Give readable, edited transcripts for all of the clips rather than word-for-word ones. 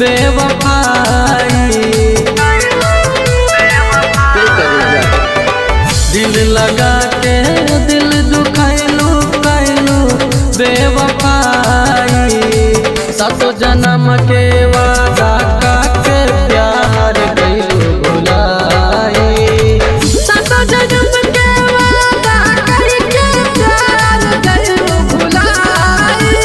बेवफाई। दिल लगा के दिल दुखैलू कैलू बेवफाई। सातो जन्म के वादा के प्यार कैलू भुलाई। सातो जन्म के वादा करके प्यार कैलू भुलाई।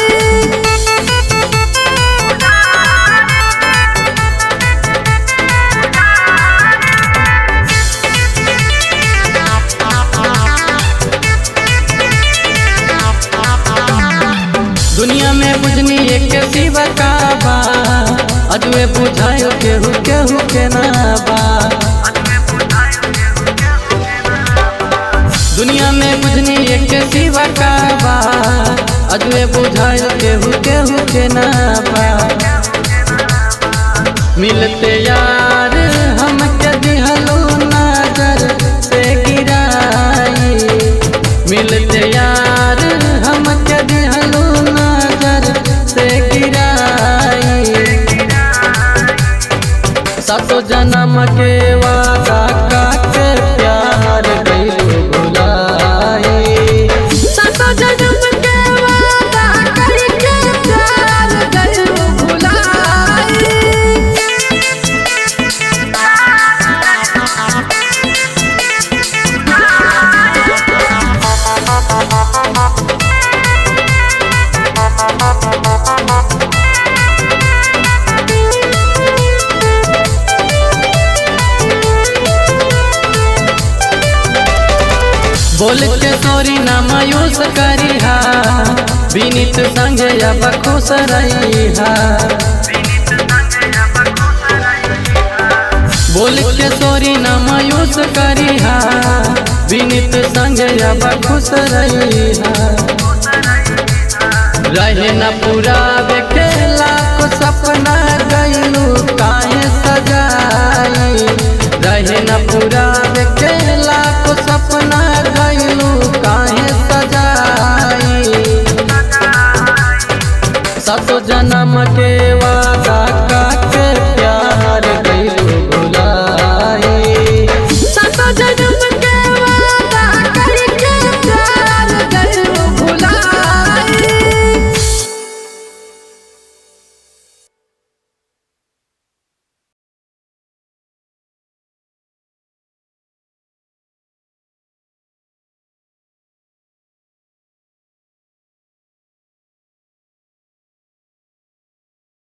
दुनिया में बुझनी एक सिवा का बा, अजवे बुझायो केहू केहू के ना बा। दुनिया में बुझनी एक सिवा का बा, अजवे बुझायो केहू केहू के ना बा। मिलते यार हमके दिहलो नजर से गिराई। मिलते यार हमके दिहलो नजर से गिराई। सातो जन्म के वादा के प्यार कैलू भुलाई। सातो जन्म के वादा करके प्यार कैलू भुलाई। बोल के सॉरी ना मायूस करिहा, विनीत संगे अब खुश रहिहा। बोल के सॉरी ना मायूस करिहा, विनीत संगे अब खुश रहिहा। रहे न पूरा बेके